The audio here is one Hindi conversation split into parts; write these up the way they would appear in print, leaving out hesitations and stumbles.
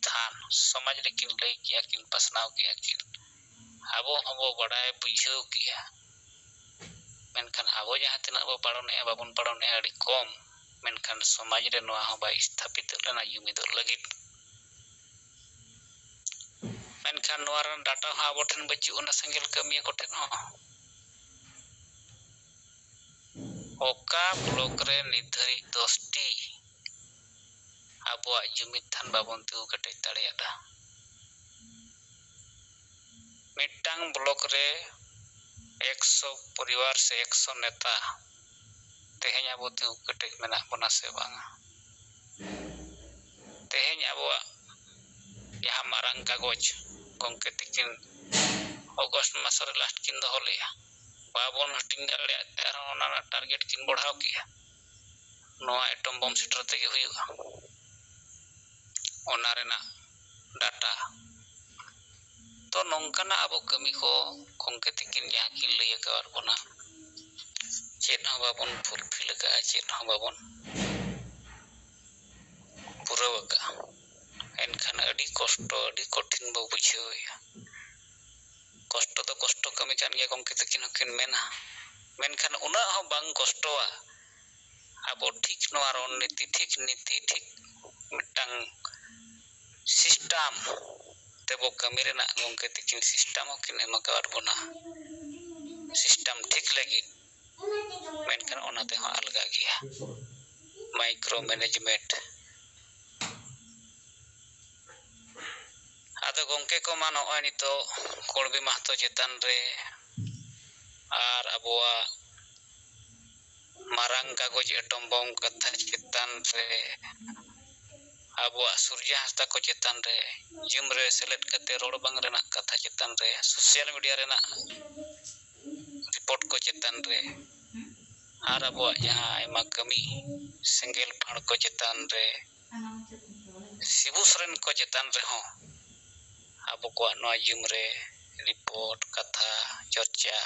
थान समाज लेकिन लई किया किन पसनाव किया किन आबो हमो बड़ाय बुझाव किया मेनखान आबो जहाँ तिना बो पाड़ोने बाबन पाड़ोने अड़ी कम मेनखान समाज रे नोआ हो बाय स्थापित लेना युमिद लगित मेनखान नोआ रन डाटा हो आबो ठन बच्चू उना संगेल कमिया को ठन हो ओका ब्लॉक रे निर्धारी 10टी आबो जुमिद थान बाबन तु कटे दाड़ेयादा मिटांग ब्लॉक रे 100 परिवार से 100 नेता तेहेñ आबो तु कटे मेना बना से बांगा तेहेñ आबो यहाँ मारंग कागज गंके तिकिन अगस्त मास रे लास्ट किन दहो लेया बाबन हटिंग दाड़े आरोना टारगेट किन बढ़ाव किया नोआ एटम बम सेटर तेगे हुयुगा ओना रेना डाटा तो नोंकाना आबो कमी को गंके तिकिन जहाँ किन लैया कावर बना चेत हो बाबन फुलफिल का चेत हो बाबन पुरवका एनखान अड़ी कष्ट अड़ी कठिन बो बुझावया कष्ट तो कष्ट कमी कान गया गंके तकिन हकिन मेना मेनखान उना हो बांग कष्टवा आबो ठीक नोआ रणनीति ठीक नीति ठीक मिटांग सिस्टम तेबो कमी रेना गंके तकिन सिस्टम हकिन एमा कावर बना सिस्टम ठीक लगी मेनखान ओनाते हो अलगा गया माइक्रो मैनेजमेंट आदो गंके को मानो नितो कोड़बी महतो चेतन रे आर अबोआ मारंग कागज एटम बम कथा चेतन रे अबोआ सूर्य हंसदा को चेतन रे जुम रे सेलेक्ट कते रोड बांग रेना कथा चेतन रे सोशल मीडिया रेना रिपोर्ट को चेतन रे आर अबोआ जहां आयमा कमी सिंगल फाड़ को चेतन रे सिबुसरन को चेतन रे हो आबो को नोआ जुम रे रिपोर्ट कथा चर्चा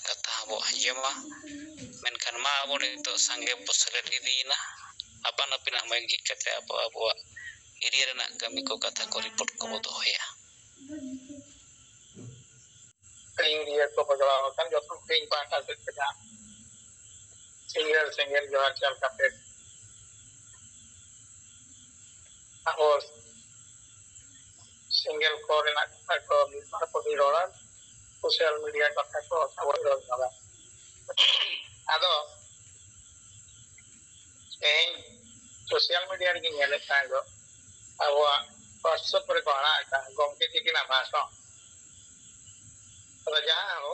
कथा आबो आंजमा मेनखान मा आबो नितो संगे बसलेट इदीना अपन अपिना मैगी कते आबो आबो एरिया रेना कमी को कथा को रिपोर्ट को बो दोया एरिया को बदलाव kan जो पेंग पाटा से कथा सिंगल जो चल कते और सिंगल को रेना को मिसमा को रोड़ा सोशल मीडिया कथा को सावर रोड़ा आदो सोशल मीडिया रे नेले तांगो अब व्हाट्सएप पर कोना का गंके तिकिना भाषा रजा हो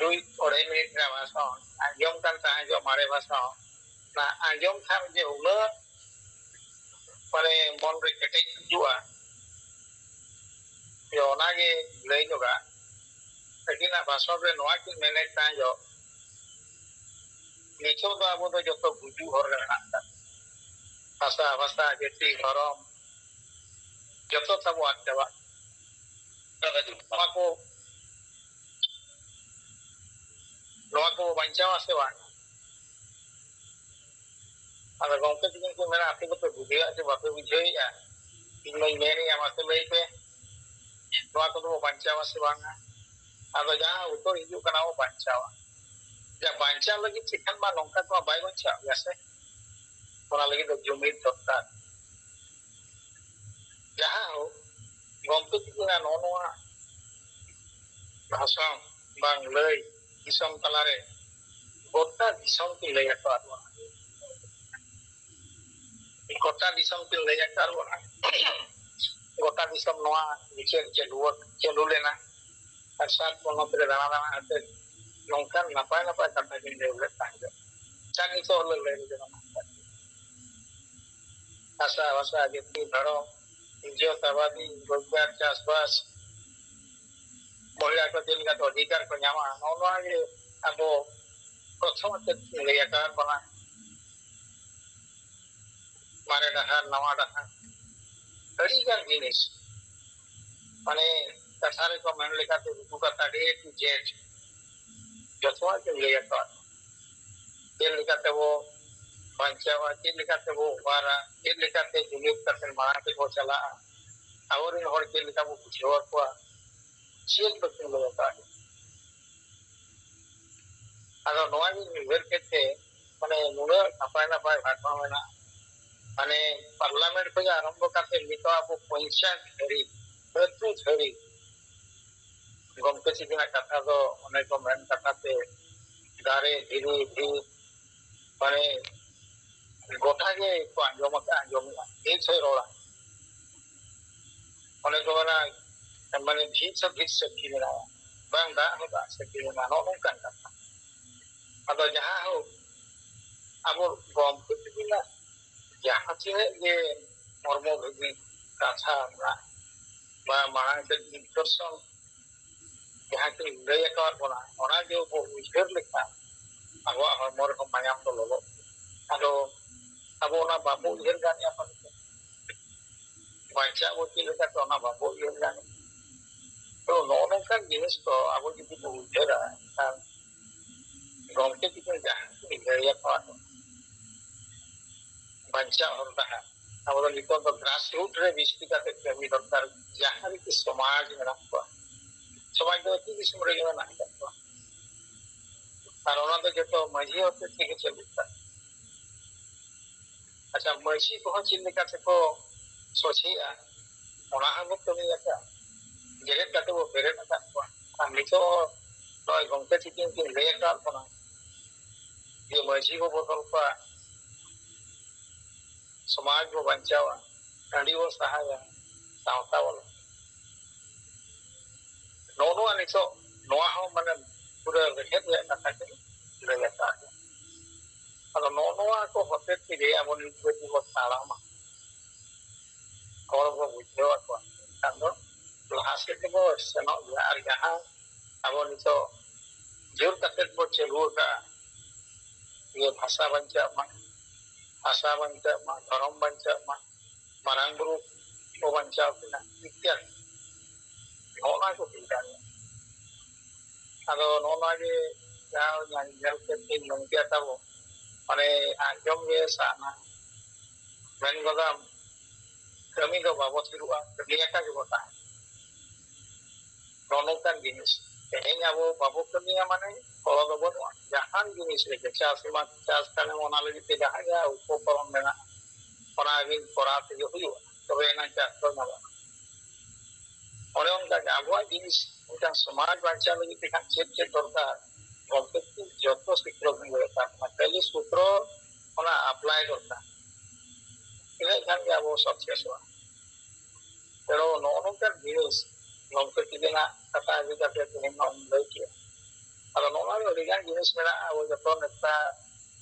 2-2 मिनट रा भाषा आंजम kan ता जो मारे भाषा ना आंजम था जे उन माने मन रे केटे जुआ जो ना के लई जोगा तिकिना भाषा रे नोआ कि मेने ता जो निचो तो अब तो जो तो बुझू हर रेना भाषा भाषा जेती गरम जो तो सब आत जावा नोआ को बंचावा से वा अगर गंके तिकिन को मेरा आते को बुझिया से बापे बुझेया इन मैं मेरे या माते लई पे नोआ को बंचावा से वांगा अगर जहां उतो हिजू कना वो बंचावा जा बंचा लगी चिकन मा नोंका को बाय बंचा वैसे ओना लगी तो जुमिद दत्ता जहां हो गंके तिकिन नो नोआ भाषा बांग लई दिसम तलारे गोटा दिसम की लई अटवा गोटा दिसम की लई अटवा गोटा दिसम नोआ विचेर चलू लेना और सात पोनो पे दाना दाना आते नोंकान नापाय नापाय कथा किन देउले तांगे चानी तो ले ले देना आशा आशा जेती धरो इंजो तबादी रोजगार चासबास महिला को दिन का तो अधिकार को ᱧᱟᱢᱟ नोआ के अब प्रथम ते लई अकार बना मारे डाहार नवा डाहार अड़ी गान जिनिस माने कथा रे को मेन लेकाते रुकु कथा डे टू जेड जतवा के ले का ये लेकाते वो पंचावा के लेकाते वो वारा ये लेकाते जुलूस करते मारा के को चला और इन हर के लेका वो बुझेवा को चेल बके ले का अगर नवा भी वेर के माने नुना नपाय नपाय भाषा में ना माने पार्लियामेंट को आरंभ करते नितो आपो पंचायत धरी प्रति धरी गमके चिकिना कथा दो अनेक मेन कथा पे दारे धीरे धीरे माने गोटा के को आंजम एक से रोड़ा अनेक बना माने भीत से की ना बांग दा होता से की ना नो नोंकान कथा अदो जहां हो अब गमके चिकिना जहां चीने ये मर्मो भगी कथा ना बा मांग से इंटरसन जहां के लय का बोला ओना जो वो उजर लिखा अब हमर को मायाम तो लोगो अदो अब ओना बाबू उजर गानी अपन बांचा वो की लेका तो ओना बाबू उजर गानी तो नोन का जिनिस तो अब जो को उजर है गमके की जहां के लय का बांचा होता है अब तो नितो तो ग्रास रूट रे विस्ती का कमी दरकार जहां भी समाज में रखवा समाज तो की किस्म रे ना करवा और ओना तो जो मजी होते ठीक चलता अच्छा मसी को चिल्ले का को सोचिया ओना हम तो नहीं आता जेरे का तो वो बेरे ना को और नितो नय गमके चिकिन के ले का कोना ये मसी को बोतल का समाज को बचावा अड़ी वो सहाया सावता वाला नोनो नितो नोआ हो माने पूरा रेहेत या कथा के ले जाता है अगर नोनोआ को होते थे अब नितो की वो ताला मा और वो बुझेवा को कांदो लास्ट के वो सनो यार जहां अब नितो जोर तक वो चलुआ का ये भाषा बंचा मा भाषा बंचा मा धर्म बंचा मा मारांग गुरु को बंचा ना इत्यादि नोना को चिंता अदो नोना के जाओ जल के तीन मंकिया था वो माने आजम ये साना मेन गोदाम कमी दो बाबो सिरुआ कमिया का जो होता है नोनो का जिनिस तेहें वो बाबो कमिया माने कोलो दो बोलो जहां जिनिस रे चास मा चास काने ओना लगी ते जहां या उपकरण मेना ओना बिन पराते जो हुई तो ना चास तो ना और उनका आबुआ जिनिस उनका समाज बांचा लगी ते का चेक दरकार गमके जतो सूत्र मिलता पहले सूत्र ओना अप्लाई करता इने खान के वो सक्सेस हुआ pero no का जिनिस गमके चिकिना कथा आदि करते हैं ना लई के और नोना रे ओडिगान जिनिस मेना वो जतो नेता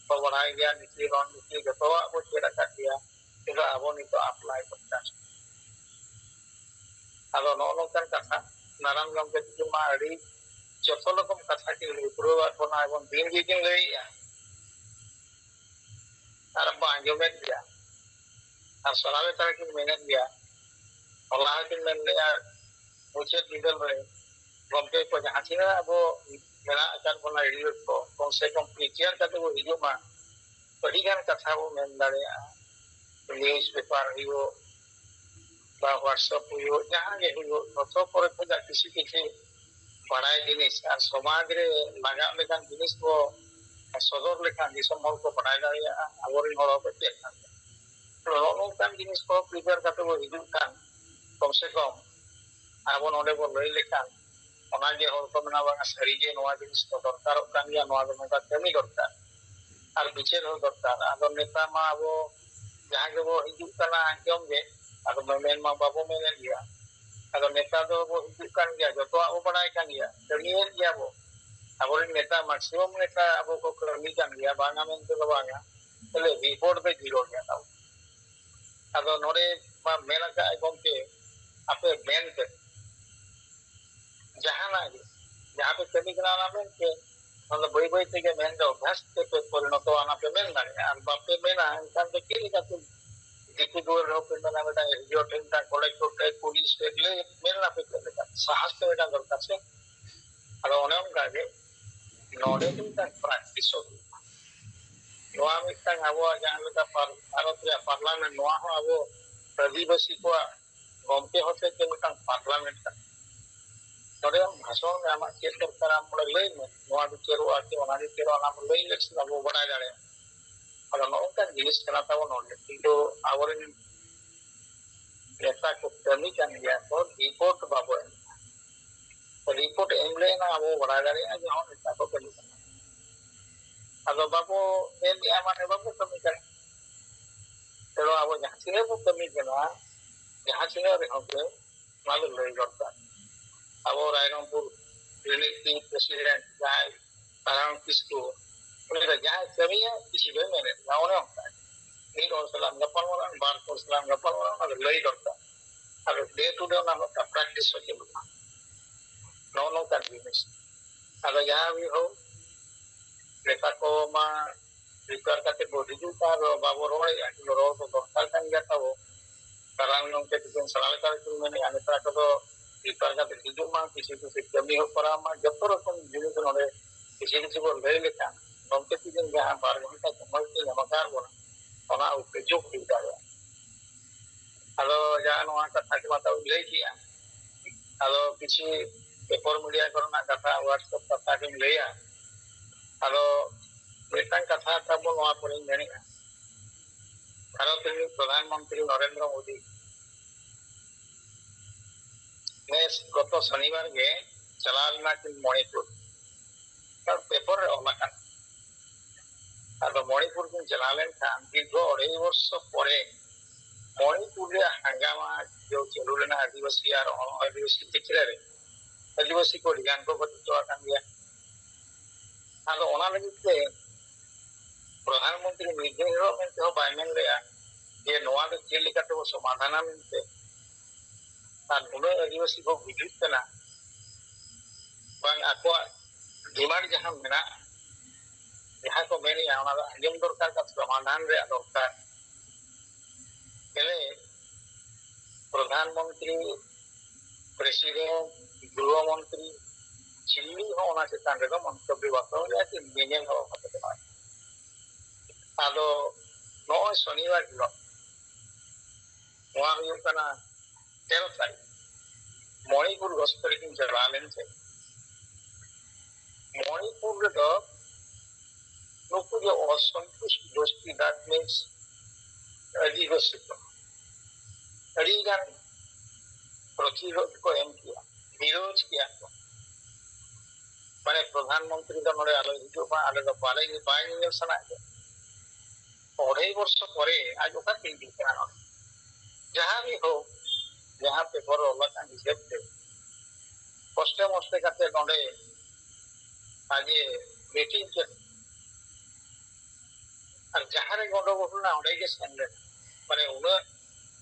तो बढ़ाई गया नीति रणनीति जतो वो चेरा कर दिया तो अब नितो अप्लाई करता अब नोनो का कथा नारायण गमके चिकिमा अड़ी जतो रकम कथा के पूर्व बना एवं दिन जी के लई और बांजो में दिया और सलावे तरह की मेहनत दिया और लाह की मेहनत दिया मुझे निकल रहे गमके को जहां थी ना वो मेरा आचार बना रेडियो को कम से कम प्रीचियर का तो वो रेडियो में बड़ी गान कथा वो मेन दाड़े न्यूज़ पेपर हियो बा व्हाट्सएप हियो जहां के हियो तो पर को जा किसी पढ़ाई जिनिस और समाज रे लगा लेकान जिनिस को सदर लेकान दिसम हल को पढ़ाई दाड़े आवर हल को चेक तो नोनोकान जिनिस को प्रिपेयर करते वो हिजू कान कम से कम आबो नोडे बो लई लेकान ओना जे हल को मना बा सरी जे नोआ जिनिस को दरकार कान या नोआ दो का कमी दरकार और बिचेर हो दरकार आदो नेता मा आबो जहां के वो हिजू काना आंजम जे आदो मेन मा बाबो मेन गया आदो नेता दो वो हिजू कान गया जतो आबो पढ़ाई कान गया कमियर गया वो आबो नेता मैक्सिमम नेता आबो को कमी कान गया बांगा मेन तो बांगा એટલે રિપોર્ટ पे जीरो गया था आदो नोरे मा मेन का गमके आपे मेन के जहां ना जहां पे कमी करा में के मतलब बई बई থেকে मेन का अभ्यास पे परिणत आना पे मेन दाड़े और बापे मेन इंसान के के का दिकु दुआर रहो पे मेना बेटा एसडीओ टेन ता कलेक्टर टे पुलिस टे ले मेलना पे लेका साहस ते बेटा दरकार से अरे ओने उनका के नोडे दिन तक प्रैक्टिस हो नोआ मिटन अबो जहां लेका भारत रे पार्लियामेंट नोआ हो अबो आदिवासी को गमके होते के मिटन पार्लियामेंट का नोडे भाषण में आमा के सरकार आम ले में नोआ बिचेरो आके ओना बिचेरो आम ले इलेक्शन अबो बड़ा जाड़े अरे नोका जिनिस कना ताबो नोडे किंतु आवरे नेता को कमी kan गया तो रिपोर्ट बाबू रिपोर्ट एमले ना अबो बड़ा जाड़े जो हम नेता को कमी अदो बाबू एम या माने बाबू कमी कर तो अबो जहां से वो कमी करना जहां से रे होके मालूम ले करता अबो रायरंगपुर यूनिटी प्रेसिडेंट जाय कारण किसको उन्हें जहां कमी है किसी भी में गाँव ने होता है नहीं और सलाम गप्पा मारा बार को सलाम गप्पा मारा अगर ले करता अगर डे टू डे ना होता प्रैक्टिस हो के नो नो कर बिजनेस अगर यहाँ भी हो नेता को मा रिपेयर करके बॉडी जो का बाबू रोड या रोड तो दरकार kan गया था वो कारण उनके किसी सलाह कर मैंने आने तक तो रिपेयर का हिजू मा किसी कमी हो पड़ा मा जब तो रकम जिनिस नोडे किसी को ले लेता उनके किसी जहाँ 12 घंटा कमल के नमकार बोला ona उपयोग होता है हेलो जहाँ नोआ कथा के बात ले किया हेलो किसी पेपर मीडिया करना कथा व्हाट्सएप कथा के लेया हेलो मिटन कथा तब नोआ पर मेनी भारत रे प्रधानमंत्री नरेंद्र मोदी ने गत शनिवार के चलालना के मणिपुर तर पेपर ओला अब मणिपुर को चलालेन खान दीर्घ 2.5 वर्ष परे मणिपुर रे हंगामा जो चलू लेना आदिवासी और आदिवासी पिछड़े रे आदिवासी को ध्यान को बच्चों का दिया अब ओना लगी से प्रधानमंत्री निर्देशों में तो बायमेन लिया ये नोआ के चेल का तो समाधान मिलते और उन्हें आदिवासी को विद्युत करना बंग आपको डिमांड जहां मिला यहाँ को मैंने हमारा अंजम दरकार का समाधान रे दरकार पहले प्रधानमंत्री प्रेसिडेंट गृह मंत्री चिल्ली हो होना चितान रे मंतव्य वास्तव में कि मेनेल हो पता है आदो नो शनिवार हिलो वहां हुई कना 13 तारीख मणिपुर गस्तर की चलालेन से मणिपुर रे नुकु जो असंतुष्ट गोष्ठी दैट मीन्स आदिवासी को अड़ीगान प्रतिरोध को एम किया विरोध किया तो माने प्रधानमंत्री का नोड़े आलो हिजो पा आले तो बाले के बाय निवेशन आके 2.5 वर्ष परे आज ओका तीन दिन का जहां भी हो जहां पे घर होला का हिसाब से कष्टे मस्ते काते नोड़े आज मीटिंग के और जहां रे गंडगोल ना ओडे के संगे माने उन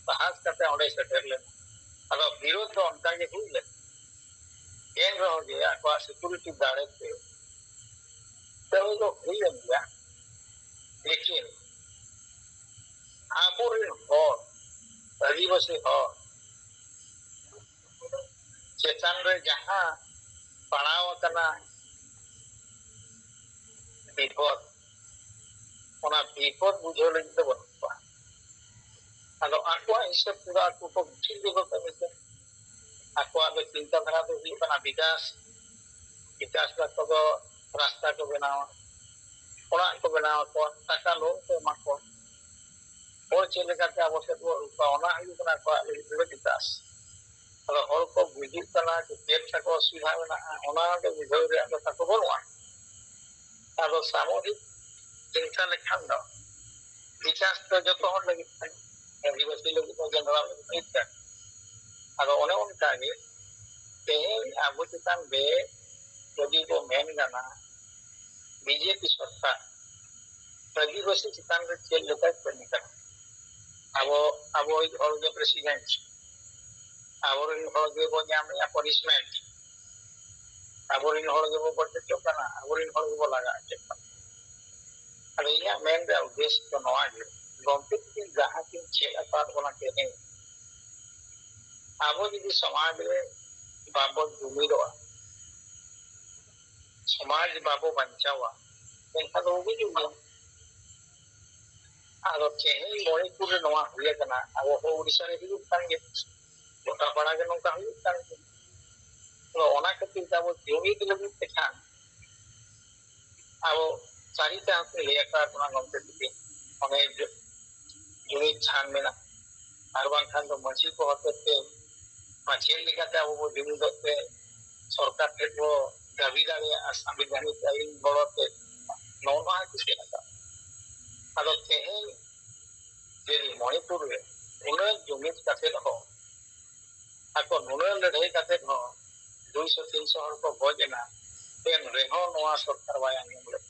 बहस करते ओडे सेटल ले अब विरोध तो उनका के हुई ले एन रहो गया को सिक्योरिटी दाड़े पे तो वो हुई गया लेकिन आपुर हो आदिवासी हो चेतन रे जहां पढ़ाव करना विपद ओना विपद बुझो लगी तो बनपा आलो आको हिसाब पूरा को ठीक को कमी से आको आबे चिंता धारा तो हुई बना विकास का तो रास्ता को बनाओ ओना को बनाओ तो टाका लो तो माको और चले करके आवश्यक वो ओना हुई बना को आले विकास अगर हर को बुझी करना कि पेट को असुविधा में ओना के बुझो रे आलो ताको बोलवा आलो सामूहिक चिंता लेखान दो विकास तो जो तो हर लगी आदिवासी लोग तो जनरल नहीं था अगर उन्हें उनका के तेल आबू चितान बे यदि वो मेन गाना बीजेपी सरकार आदिवासी चितान रे चेल लेता करनी करना अब और जो प्रेसिडेंट और इन और जो वो जाम या पनिशमेंट और इन और जो वो बजट जो करना और इन और वो लगा अरे या मेन रे उद्देश्य तो नवा है गंभीर की जहां की चेला abo judi samaj re babo jumidoa samaj babo banchawa enkhan ubi jumi ado kehe Manipur re noa huye kana abo ho Odisha re hijuk kan ge gota pala ge nongka huyuk kan ge to ona khatir abo jumid lagit tekhan abo charita hante leyaka ona gomte dike onek jumid chan mena ar bangkhan do machi ko hotete machi lekate abo bo jumidot te सरकार थे वो दाबीदार संविधानिक आईन बड़ोते नौना किसी ना अगर कहीं यदि मणिपुर में उन्हें जुमित कथे हो आपको उन्हें लड़ाई कथे हो 200-300 हर को भोजना तेन रेहो नवा सरकार वाया नियम ले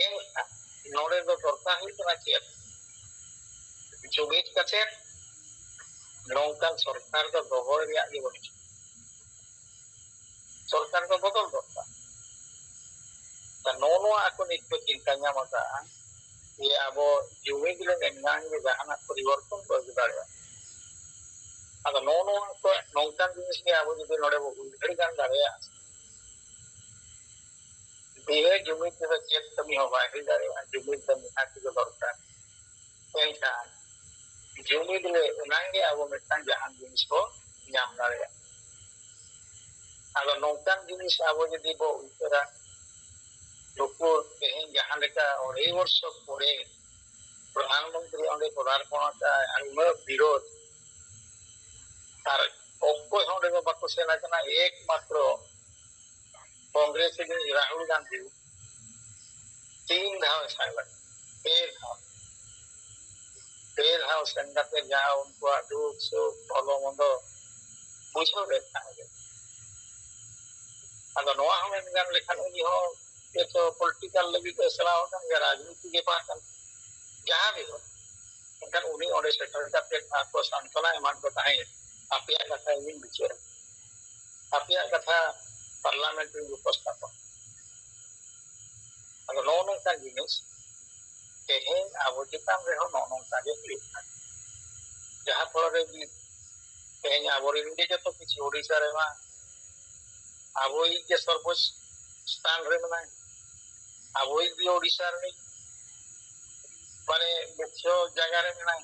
ये नोड़े दो सरकार ही तो ना किया जुमित कथे नौका सरकार का दोहर भी आगे बढ़ी सरकार का बदल दो nono aku nikto cintanya maka ya abo jumi gile nengang ge jahana parivarton ko dare ada nono ko nongkan jinis ni abo jodi node bo uri kan dare dihe jumi te chet kami hoba hi dare jumi te ati ko dorkar enka jumi gile unange abo metan jahan jinis ko nyam dare ada nongkan jinis abo jodi bo utara लोगों कहीं जहाँ लेकर और एक वर्ष पूरे प्रधानमंत्री अंदर पदार्पण का अन्य विरोध और ओप्पो होने को बात से ना करना एकमात्र कांग्रेस के राहुल गांधी 3 धाव साइलेंट 13 धाव संगठन जहाँ उनको दुख सुख भलो मंदो बुझो देता है अगर नवा हमें निकाल लेखा नहीं हो ये तो पॉलिटिकल लगी तो सलाह होता है राजनीति के पास जहाँ भी हो इनका उन्हीं और सेक्टर का पेट आपको सांत्वना मान बताएं आप यह कथा इन विचार आप यह कथा पार्लियामेंट में उपस्थापन अगर नौनों का जिनिस कहीं आवश्यकता में हो नौनों का जो जहाँ पर कहीं आवरिंदे जो तो किसी ओडिशा रे वहाँ आवोई के सर्वोच्च स्थान रे बनाए आवोई भी ओडिशा रे माने मुख्य जगह रे बनाए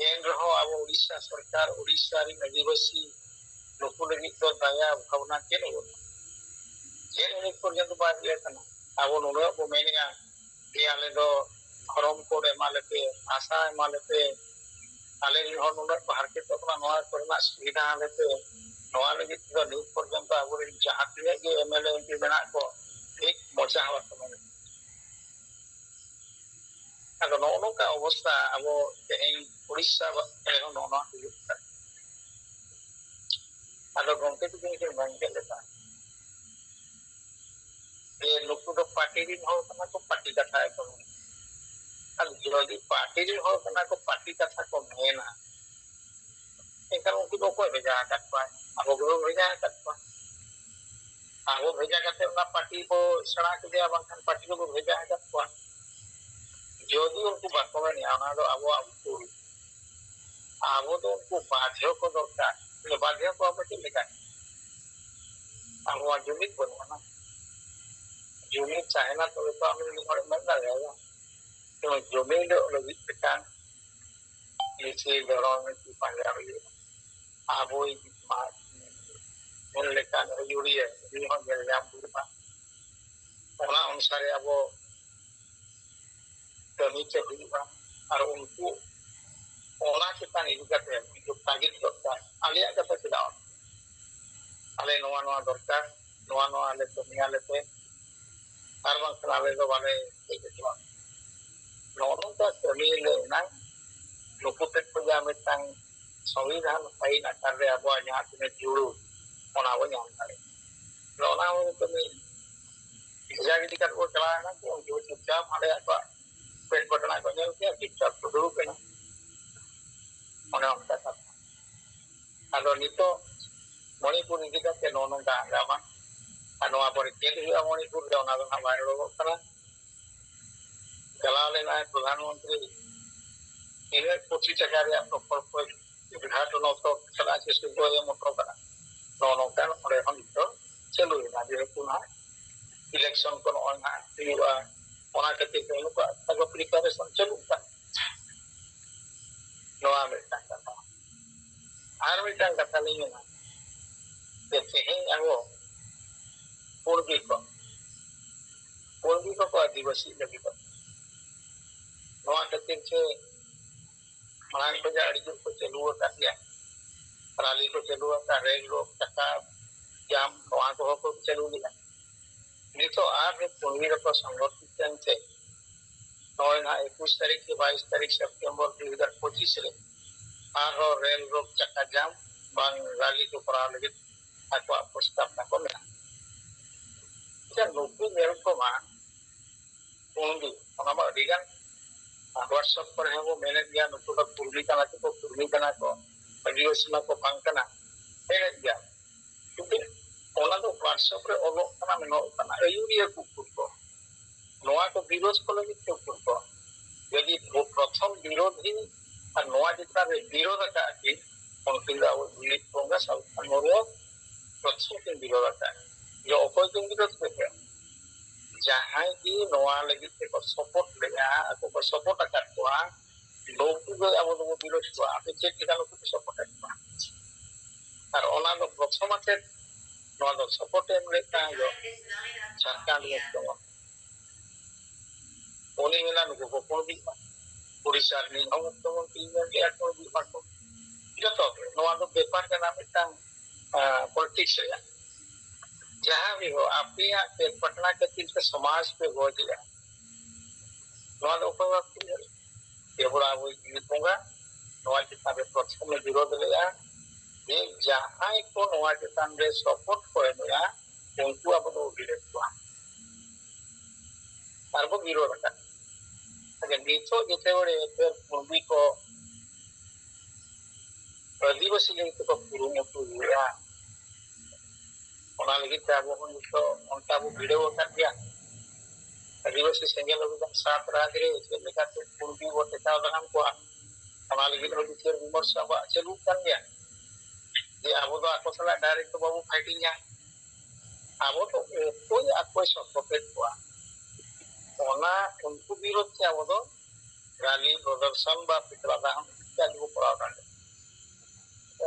एन रहो आवो ओडिशा सरकार ओडिशा री आदिवासी लोको लगी तो दया भावना के नो के उन्हें पर्यंत बात ले तना आवो नुनो को मेनिया के आले दो धर्म कोड एमालेते भाषा एमालेते आले नो नुनो बाहर के तो अपना नवा करना सुविधा आलेते नवा लगी तो न्यूज पर्यंत आवो जहां के एमएलए एमपी बना को एक मोचा हवा तो अगर नौनो का अवस्था अब कहीं उड़ीसा नौना अगर गंके तो कहीं गंके लेता ये लोग तो पार्टी री हो तो पार्टी कथा है को जल्दी पार्टी री हो तो पार्टी कथा को मेना एकर उनको लोग को भेजा करता है अब वो भेजा करता अब वो भेजा करते उनका पार्टी को सड़ा के दिया बंकन पार्टी को भेजा करता যদি उनको বাস্তবে নিয়ে আনা তো আবো তো उनको बाध्य को दरकार ये बाध्य को आप के लेकर अब जुमित बनवा ना जुमित चाहे ना तो हमें निकल मन ना रहेगा तो जुमित लगी पेटान नीचे जड़ों में की पांडा हुई आबो ही मार मन लेकर यूरी है ये हम जल्दी पूरी बात ओना अनुसार आबो नीचे हुआ और उनको ओना चिता नहीं करते जो तागिद दरकार आलिया कथा चिदाव आले नवा नवा दरकार नवा नवा आले तो निया लेते हर वक्त आले तो वाले एक चिवा नौनो का कमीले ना लोकुते पूजा में तंग संविधान पाई ना कर रहे अब यहाँ से जुड़ू ओना वो यहाँ करे नौना वो कमी जाके दिक्कत वो चला है ना कि जो चुपचाप हमारे आप पेट पटना को जल के चुपचाप तो दूर पे ना उन्हें उनका था अगर नहीं तो मणिपुर इधर के नौनों का हंगामा अनुआ पर केंद्र हुआ मणिपुर जो ना तो हमारे लोगों का चला लेना है प्रधानमंत्री इन्हें 25 टका रे आपको विधान नौतो चला से सुबह ये मोटर करा नौनोkan oleh orang itu celui na dia puna election kon ona tiwa ona ketika itu ko tago preparation celu kan noa metang kata ar metang kata ni na de sehing ago purbi ko adivasi lagi ko noa ketika se malang ko ja adi ko celu kan dia rally को चलू का रेल रोक चक्का जाम वहां को चलू लिया नहीं तो आज पूर्वीर को संगठन से 21 तारीख से 22 तारीख सितंबर 2025 रे और रेल रोक चक्का जाम बांग रैली को करा लगे अथवा प्रस्ताव को मिला क्या लोग मेरे को मा पूंगी हमारा दिगन व्हाट्सएप पर है वो मैंने दिया नुतु का पूर्वी कना को आदिवासी को पांकना है क्या क्योंकि ओना तो व्हाट्सएप रे ओलो कना में नो कना एयूरिया कुकुर को नोआ को विरोध को लगी कुकुर को यदि वो प्रथम विरोधी और नोआ जितना रे विरोध का कि उनका वो विरोध होगा सब अनोरो प्रथम के विरोध का जो अपोजिशन विरोध करते हैं जहां की नोआ लगी को सपोर्ट लेगा को सपोर्ट करता है लोग को अब वो विरोध को आप चेक किया लोग को सपोर्ट करता और ओना लो प्रथम से नोआ लो सपोर्ट में लेता है जो सरकार ने तो ओनी मिला नुको को भी उड़ीसा ने हम तो तीन में या तो भी पाको जो तो नोआ लो व्यापार का नाम इतना पॉलिटिक्स है जहां भी हो आप यहाँ पटना के तीन से समाज पे हो गया नोआ लो ऊपर ये बड़ा वो होगा नोआ चितान रे प्रथम में विरोध लेया ये जहां को नोआ चितान रे सपोर्ट कोएया उनको अब तो विरोध हुआ और वो विरोध का अगर नीचो जिते बड़े फिर पूर्वी को आदिवासी लेके तो कुरुमुटु हुआ ओना लगी था वो उनका वो वीडियो कर दिया आदिवासी संघ लोग साथ रह गए इसके लेकर तो पूर्वी वो टेका बनाम को ओना लगी तो विचार विमर्श अब चलू कर गया ये अब तो आपको सला डायरेक्ट बाबू फाइटिंग है अब तो कोई सपोर्ट हुआ ओना उनको विरोध किया वो तो रैली प्रदर्शन बा पिछला दाम क्या जो पड़ा था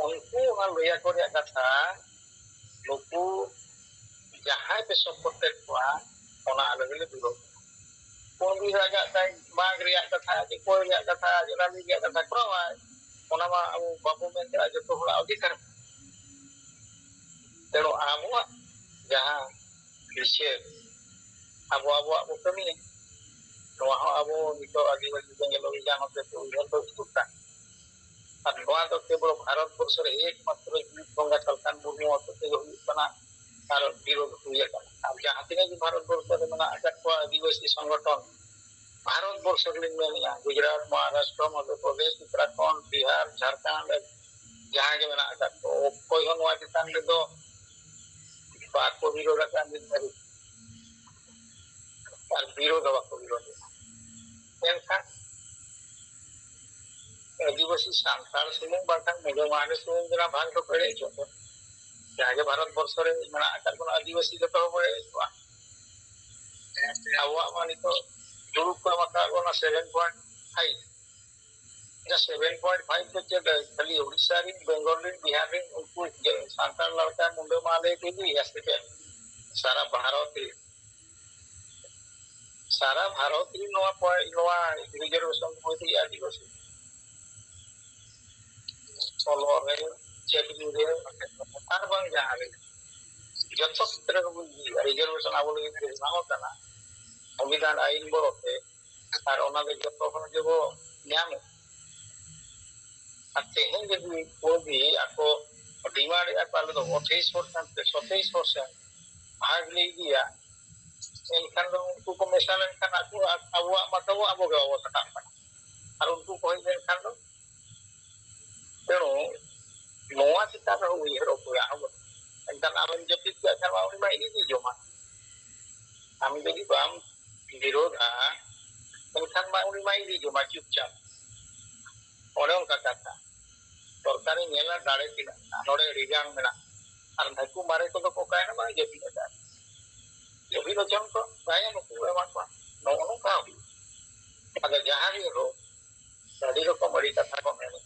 उनको ओना लोया को या कथा लोगो जहां पे सपोर्ट हुआ ओना अलग अलग विरोध कौन भी राजा ताई बाग रिया कथा कि कोई रिया कथा रैली रिया कथा करवा ओना मा अब बाबू में जो तो होला अधिकार तेरो आबो जहां विषय अब वो कमी है तो वहां अब नितो आदिवासी जंगल अभियान पे तो उधर तो सुता और नोआ तो केवल भारत वर्ष रे एकमात्र गंगा कलकान मुर्मू होते जो बना और विरोध हुए का अब जहां तीन भी भारत वर्ष रे मना अटक को आदिवासी संगठन भारत वर्ष रे में गुजरात महाराष्ट्र मध्य प्रदेश उत्तराखंड बिहार झारखंड जहां के मना अटक को कोई नोआ चितान रे तो बात को विरोध का निर्धारित और विरोध को विरोध आदिवासी सांताल सुमुंग बांटन मुझे माने सुमुंग जना भाग तो पड़े जो जाके भारत वर्ष रे मना आकार को आदिवासी तो पड़े तो आवा माने तो जुड़ को मता को 7.5 या 7.5 तो चल खाली उड़ीसा रे बंगाल रे बिहार रे उनको सांताल लड़का मुंडे माले के भी ऐसे सारा भारत री नोआ रिजर्वेशन होती आदिवासी सोलो रे चेकनी रे आर बांग जहां रे जत्तो क्षेत्र को रिजर्वेशन आबो लगे नाम तना संविधान आईन बरोते और ओना दे जत्तो खन जेबो न्याम आते हैं जे को भी आको डिमांड या पाले तो 28% से 27% भाग ले दिया एनखान दो उनको को मिसाल एनखान aku मतलब abo के अवस्था था और उनको कोई एनखान दो तेरो नोआ चिता रो उयहर को या हो एनखान आम जपित के अथवा उन में ini जो मा हम jadi bam विरोधा एनखान मा उन में ini जो मा चुपचाप और उनका कथा सरकारी नेला दाड़े तिना नोड़े रिगान मेना और नकु मारे को तो कोकायना मा जेपी दा जेपी तो जम को गाया नुकु एमा को नो का अगर जहां भी हो दाड़ी को बड़ी कथा को मेने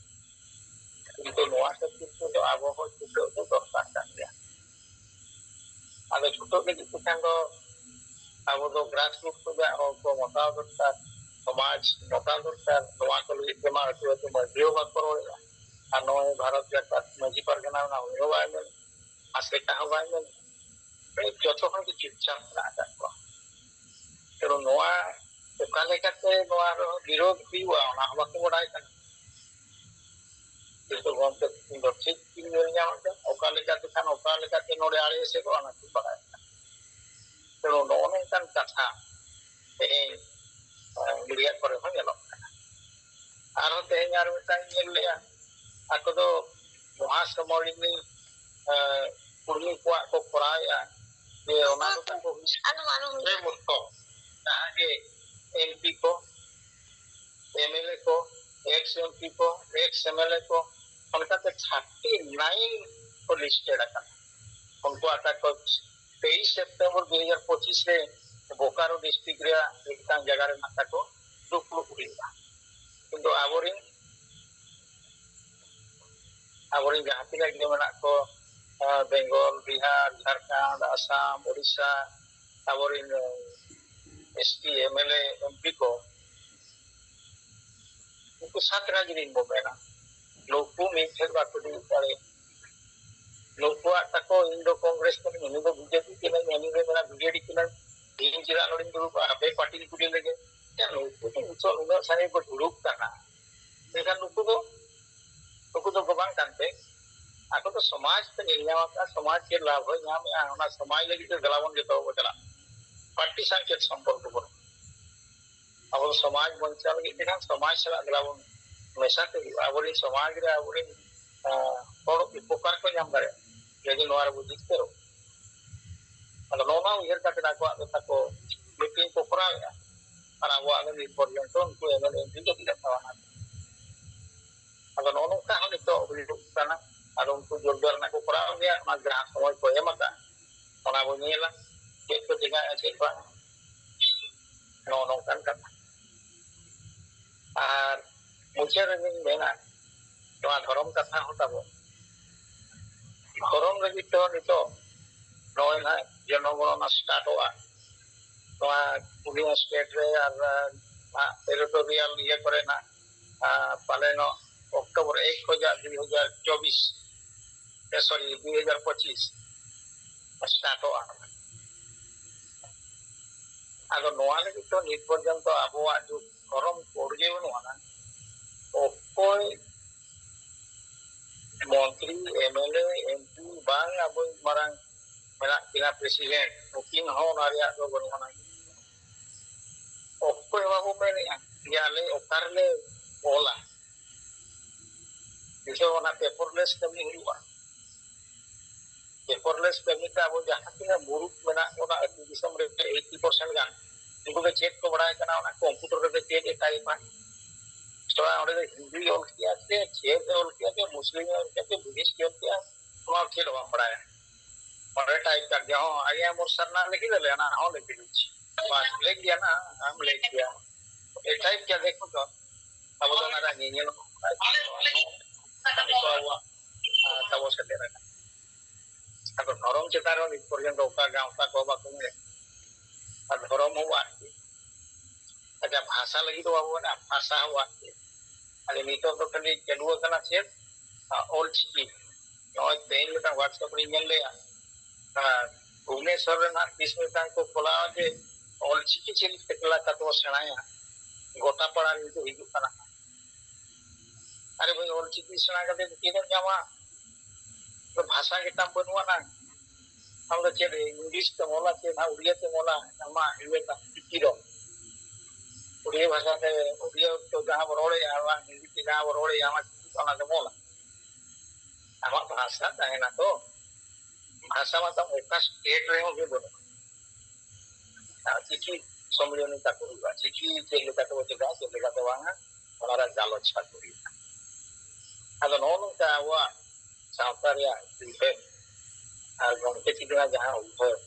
किंतु नोआ सब किछु तो आबो हो छुटो तो दरकार कान गया अगर छुटो के किछु खान दो आबो तो ग्रास रूट को जा को मताव दरकार समाज मताव दरकार नोआ को लगी जमा अतो तो मजियो बात करो आ नोए भारत सरकार मजी परगना ना हो बाय में आसे का हो बाय में जतो खन की चिप्चा ना का तो नोआ ओका लेकाते नोआ विरोध हुआ ना हवा को बड़ाई का तो गमते तो ठीक की मिल जाओ ओका लेकाते खान ओका लेकाते नोड़े आड़े से को ना की बड़ाई तो नोने कान कथा ए मीडिया पर हो नेलो आरो ते यार मिटाई नेल लिया ako do महासमरी में कुर्मी को कराया ये ओना तो को ये मुक्तो तागे एमपी को एमएलए को एक्स एमपी को एक्स एमएलए को उनका तो 39 को लिस्टेड था उनको आता को 23 सितंबर 2025 से बोकारो डिस्ट्रिक्ट रे एक जगह रे नाता को दुखु हुआ किंतु आवरिन आवरिन जहाँ तीन गे मेना को बेंगल बिहार झारखंड आसाम उड़ीसा आवरिन एसपी एमएलए एमपी को उनको 7 राजनीतिक बो मेना लोगो मिठेर बाको दी पारे लोगो ताको इंडो कांग्रेस को नहीं दो बीजेपी के नहीं मेना बीजेडी के नहीं दिन चिरा नोडिन दुरुप आबे पार्टी को लगे क्या लोगो तो उचो उनो सारे को दुरुप करना देखा लोगो तो गबांग कानते आको तो समाज पे निर्णय का समाज के लाभ हो यहाँ में आना समाज लगी तो गलावन जो तो चला पार्टी संकेत संपर्क को अब समाज बंचा लगी देखा समाज से गलावन हमेशा के आवरी समाज रे आवरी और उपकार को नाम करे यदि नोआर बुझित करो अगर नोना उयर का को ताको मीटिंग को कराया और अब आगे रिपोर्ट तो उनको एमएलए भी तो दिखावा अगर नोनो का हम तो उल्टा और उनको जोरदार ना को करा गया ना ग्राहक समय को एमका ओना बो नेला चेक को जगह अच्छे बा नोनो कान का और मुझे रंग मेना तो धर्म कथा होता बो धर्म लगी तो नितो नोय ना जनगणना स्टार्ट हुआ तो पुलिस स्टेट रे और टेरिटोरियल ये करे ना पालेनो अक्टूबर 1 2024 सॉरी 2025 स्टार्ट हुआ आदो नोआ लगी तो नित पर्यंत आबोआ जो गरम पड़जे बनुआ ओकोय मंत्री एमएलए एमपी बांग अब मारांग मेरा किना प्रेसिडेंट उकिन हो नारिया दो बनुआ ओकोय बाबू में याले ओकारले ओला जैसे वहाँ पेपरलेस कमी हुआ पेपरलेस कमी का वो जहाँ की ना मुरुक में ना वो ना अतिदिशम रे 80% गान इनको के चेक को बढ़ाया करना ना कंप्यूटर के चेक एक टाइप है तो और हिंदी और किया थे चेक और किया थे मुस्लिम और किया थे बुद्धिस्ट किया वहाँ खेल वहाँ बढ़ाया और टाइप कर दिया हाँ आगे मोर सर ना लिखी ले ना हाँ लिखी लीजिए बस लिख दिया ना हम लिख दिया एक टाइप क्या देखो तो अब तो ना नहीं ये लोग तब से दे रहा अब धर्म चितारो पर्यंत ओका गाँव को बाको में और धर्म हुआ अच्छा भाषा लगी तो बाबू ना भाषा हुआ अरे नीतो तो खाली चलुआ करना चाहिए ऑल चिकी नॉय तेन में व्हाट्सएप रे मिल ले भुवनेश्वर ना 30 मिनट को खोला जे ऑल चिकी चिल केटला का तो सेणाया गोटा पड़ा रे तो हिजु करना अरे भाई ऑल चिकी सेणा करते किधर जावा तो भाषा के तम बनवा ना हम तो चले इंग्लिश तो मोला के ना उड़िया तो मोला हमा हिवे का किरो उड़िया भाषा में उड़िया तो जहाँ बरोड़े आवा हिंदी के जहाँ बरोड़े आवा तो ना तो मोला हमा भाषा है ना तो भाषा में तो एक स्टेट रहे हो भी बोलो चिठी सम्मेलन का करूँगा चिठी के लिए तो वो जगह तो वहाँ हमारा जालो अच्छा करूँगा ᱟᱫᱚ ᱱᱚᱜᱼᱚ ᱱᱚᱝᱠᱟ ᱟᱵᱚᱣᱟᱜ ᱥᱟᱶᱛᱟ ᱨᱮᱭᱟᱜ ᱩᱭᱦᱟᱹᱨ ᱟᱨ ᱜᱚᱢᱠᱮ ᱛᱤᱠᱤᱱᱟᱜ ᱡᱟᱦᱟᱸ ᱩᱭᱦᱟᱹᱨ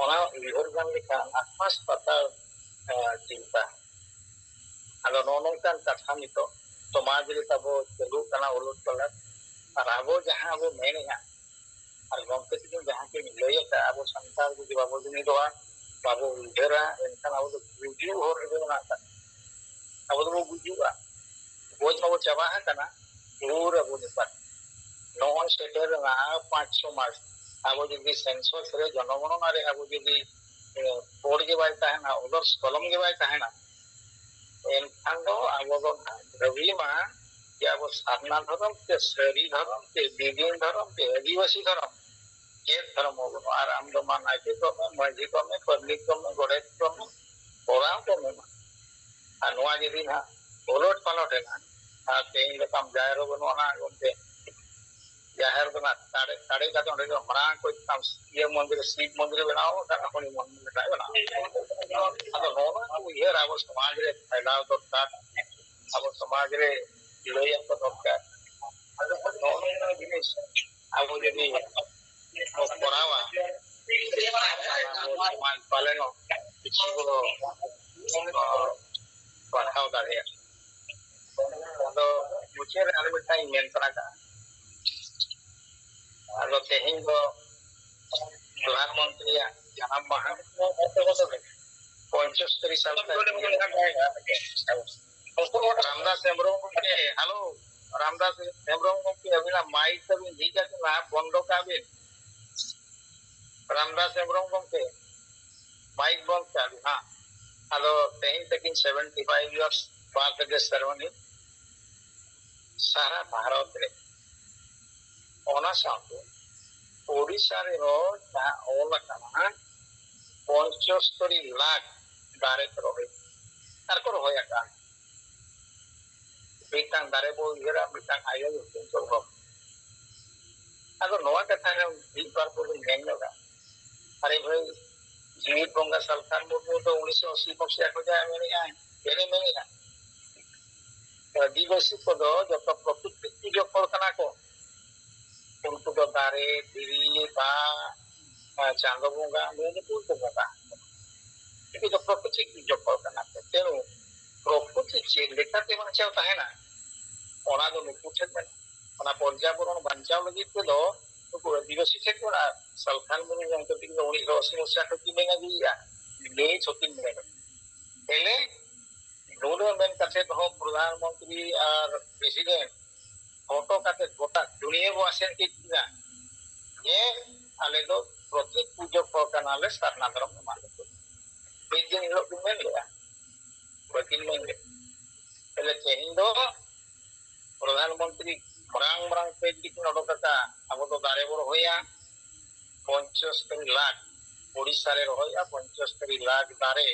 ᱚᱱᱟ ᱩᱭᱦᱟᱹᱨ ᱜᱟᱱ ᱞᱮᱠᱟ ᱟᱠᱢᱟᱥ ᱯᱟᱛᱟᱣ ᱪᱤᱱᱛᱟ ᱟᱫᱚ ᱱᱚᱜᱼᱚ ᱱᱚᱝᱠᱟᱱ ᱠᱟᱛᱷᱟ ᱱᱤᱛᱚᱜ ᱥᱚᱢᱟᱡᱽ ᱨᱮ ᱛᱟᱵᱚ ᱪᱟᱹᱞᱩᱜ ᱠᱟᱱᱟ ᱩᱞᱩᱴ ᱯᱟᱞᱟᱴ ᱟᱨ ᱟᱵᱚ ᱡᱟᱦᱟᱸ ᱵᱚ ᱢᱮᱱᱮᱜᱼᱟ ᱟᱨ ᱜᱚᱢᱠᱮ ᱛᱤᱠᱤᱱ ᱡᱟᱦᱟᱸ ᱠᱤᱱ ᱞᱟᱹᱭ ᱟᱠᱟᱫᱼᱟ ᱟᱵᱚ ᱥᱟᱱᱛᱟᱲ ᱡᱩᱫᱤ ᱵᱟᱵᱚ ᱡᱩᱢᱤᱫᱚᱜᱼᱟ ᱵᱟᱵᱚ ᱩᱭᱦᱟᱹᱨᱟ ᱮᱱᱠᱷᱟᱱ ᱟᱵᱚ ᱫᱚ ᱜᱩᱡᱩᱜ ᱦᱚᱨ ᱨᱮᱜᱮ ᱢᱮᱱᱟᱜ ᱟᱠᱟᱫ ᱟᱵᱚ ᱫᱚᱵᱚ ᱜᱩᱡᱩᱜᱼᱟ ᱜᱚᱡ ᱢᱟᱵᱚ ᱪᱟᱵᱟ ᱟᱠᱟᱱᱟ ᱯᱩᱨᱟᱹ ᱵᱚ ᱱᱤᱯᱟᱨ ᱱᱚᱜᱼᱚᱭ ᱥᱮᱴᱮᱨᱮᱱᱟ 5-6 মাস ᱟᱵᱚ ᱡᱩᱫᱤ ᱥᱮᱱᱥᱚᱥ ᱨᱮ ᱡᱚᱱᱚᱜᱚণনা ᱨᱮ ᱟᱵᱚ ᱡᱩᱫᱤ ᱚᱞ ᱜᱮ ᱵᱟᱭ ᱛᱟᱦᱮᱱᱟ ᱚᱞᱚᱥ ᱠᱚᱞᱚᱢ ᱜᱮ ᱵᱟᱭ ᱛᱟᱦᱮᱱᱟ एनखान दो आबो दो रवि मा कि आबो साधना धर्म के सरी धर्म के विभिन्न धर्म के आदिवासी धर्म के धर्म हो और आम दो मान आके को में मजी को में पब्लिक को में गोड़ेत को में कोराम को में अनुआ यदि ना बोलोट पालोट है ना आते इन लोग हम जायरो बनवाना उनके जाहिर बना ताड़े ताड़े का तो उनके मरां कोई काम ये मंदिर शिव मंदिर बनाओ तारा कोई मंदिर बनाओ अब होना तो ये रावो समाज रे फैलाव दरकार अब समाज रे लय को दरकार अब होना जिनिस अब यदि करावा समाज पालन किसी को बढ़ाव दाड़े तो मुझे अरे बेटा मेन तरह का अब तेहिं को प्रधानमंत्री जनाब महा 75 साल रामदास हेम्ब्रम के हेलो रामदास हेम्ब्रम के अभी माइक तभी ठीक है ना बंद का भी रामदास हेम्ब्रम के माइक बंद का भी हाँ हेलो तेहिं तक 75 इयर्स बर्थडे सेरेमनी सारा भारत रे ओना साथे ओडिशा रे रो ता ओला कना 75 लाख दारे को रोहे तार को रोया का बेटांग दारे बो इरा बेटांग आयो तो रो अगर नोआ कथा रे एक बार को नेन लगा अरे भाई जीवित बंगा सरकार मुर्मू तो 1980 पक्षिया को जाय मेरे आए तेरे मेरे ना आदिवासी को दो जो प्रकृति की जो कल्पना को उनको तो दारे धीरी बा चांदो बंगा नून को बंगा itu जो प्रकृति की जो कल्पना को तेनु प्रकृति चेक लेखाते बांचाव ताहेना ओना दो नुकुठे में ओना पर्यावरण बांचाव लगी तो नुकु आदिवासी से को सलखान मुनि जंतो टिक 1980 मसिया को किमेगा दिया ले छोकिन में पहले नूनो मेन कथे तो प्रधानमंत्री और प्रेसिडेंट फोटो काते गोटा दुनिया को आसेन के किना ये आले दो प्रति पूजो कोकनाले सरना धर्म माने बेजिन लोग में लिया बकिन में पहले चेहिं दो प्रधानमंत्री मरांग मरांग पे कितना डोकता अब तो दारे बोर होया 75 लाख ओडिशा रे होया 75 लाख दारे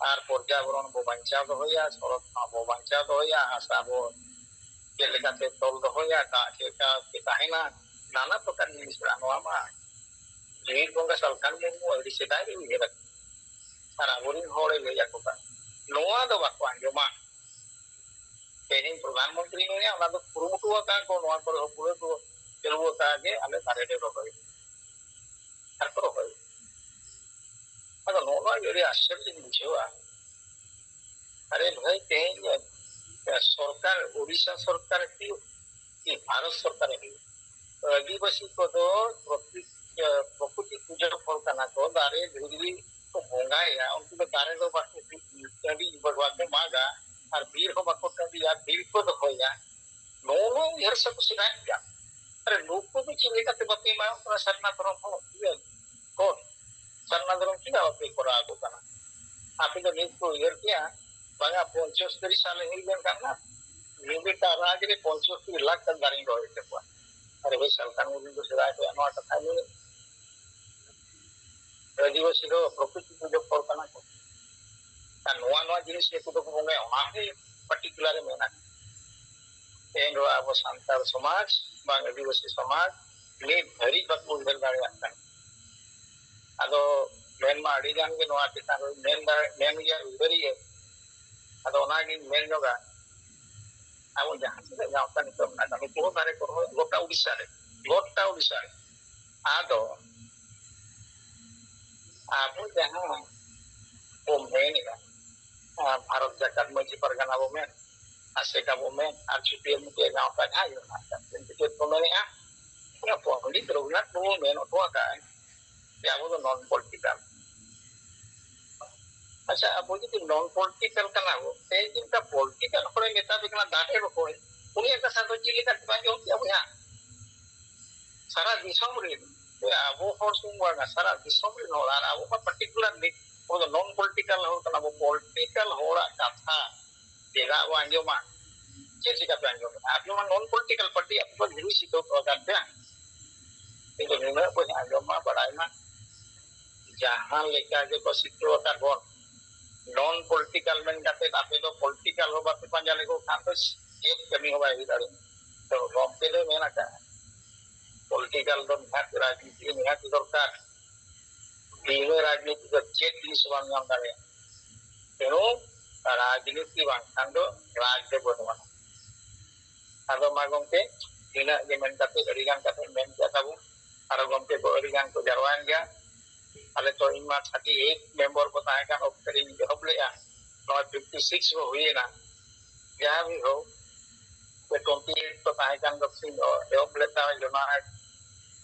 आर पर्यावरण बो बांचाव दो होया सरत बो बांचाव दो होया आशा बो के लेकाते तोल दो होया दा के ताहेना नाना प्रकार जिनिस नोआ मा जीवित बंगा सरकार में अड़ी सेदाय रे उयेर और आबोरिन होड़े लैया को का नोआ दो बाको आंजोमा तेहिं प्रधानमंत्री ने ओना दो कुरुमुटुआ का को नोआ को पुरे को चलुआ का के आले दारे दे रोबई आर को रोबई अगर नोआ ये आश्चर्य बुझेवा अरे भाई तेहिं सरकार ओडिशा सरकार की भारत सरकार की आदिवासी को तो प्रकृति पूजा फलकाना को दारे धुरी को भोंगाया उनको तो दारे दो बाकी टंडी भगवान को मांगा और वीर को बाको टंडी या वीर को तो होया नोनो यार सब सिखाया क्या अरे लोग को भी चिन्ह का तबके में अपना सरना धर्म हो ये कौन सरना धर्म की ना अपने कोरा को करना आप तो नीच को यार क्या बंगा 75 साल ही बन करना निबिता राज रे 75 लाख तक दारिंग हो इसे को अरे भाई सरकार मुझे तो सिराय तो अनवा कथा नहीं आदिवासी रो प्रकृति पूजो कल्पना को नोआ नोआ जिनिस ने को बोंगे ओना है पर्टिकुलर मेना एन रो अब संतार समाज बांग आदिवासी समाज ने धरी बक उधर गाड़ी आता अदो मेन मा अड़ी जान के नोआ तिता मेन या उधर ही है अदो ओना की मेन जोगा abo jahan sida gauta nitom na kami ko tare ko gota Odisha re ado abo jahan bomen ya Bharat Jakat Maji Pargana bomen aseka bomen ar CPM ke gauta hayo na কিন্তু bomen ya ya Pandit Raghunath bomen otwa ka ya abo non political अच्छा अब वो जो नॉन पॉलिटिकल का ना हो ते जिनका पॉलिटिकल होरे नेता भी कना दाटे रखो है उन्हीं का साथ चिली का बाकी हो क्या बुझा सारा दिसम रे तो वो और सुंगवा ना सारा दिसम रे हो रहा वो का पर्टिकुलरली वो जो नॉन पॉलिटिकल हो कना वो पॉलिटिकल हो रहा कथा देगा वो अंजो मा चेसी का अंजो आप जो नॉन पॉलिटिकल पार्टी आप तो जरूर सीधो तो करते हैं तो निमे को अंजो मा बड़ाई मा जहां लेकर जो को सीधो का गौर नॉन पॉलिटिकल में जाते तापे तो पॉलिटिकल हो बात पंजाले को खान तो एक कमी हो भाई इधर तो गॉम के लिए मेना का पॉलिटिकल तो निहात राजनीति निहात दरकार दीवे राजनीति को चेक लिस्ट बांग हम करे तेनो राजनीति बांग खांदो राज्य बनवा आदो मागों के दिना जे मेन जाते गरीगान जाते मेन जाता वो आरो गॉम के गरीगान को जरवान गया अले तो इनमा 38 मेंबर को ताहे का ऑपरेटिंग जॉब ले आ नो 56 हो हुई ना जहां भी हो के 28 तो ताहे का गसिंग जॉब लेता है जो ना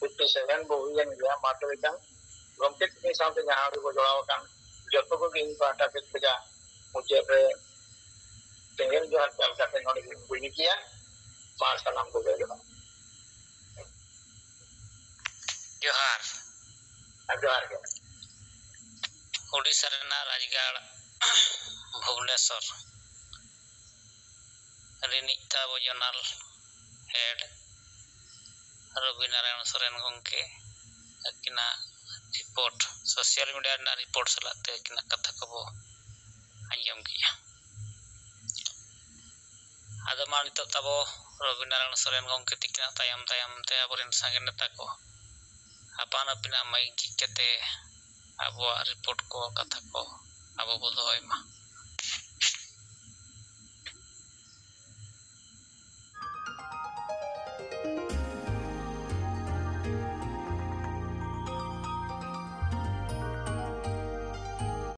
57 हो हुई है गया मात्र का गमके के साथ जहां भी को जोड़ाव का जतो को इन पाटा पे पूजा मुझे पे तेल जो हर चल करते नोने बुनी किया पास का नाम को दे दो जोहार अजवार के ओडिशा रेना राजगाड़ भुवनेश्वर रिनिता जनरल हेड रवि नारायण सोरेन गंके अकिना रिपोर्ट सोशल मीडिया ना रिपोर्ट सलाते अकिना कथा को बो आंजम किया आदो मा नितो तबो रवि नारायण सोरेन गंके तिकिना तायम तायम ते आबोरेन संगे नेता को apan apina mai kikete abo report ko kata ko abo bodo ma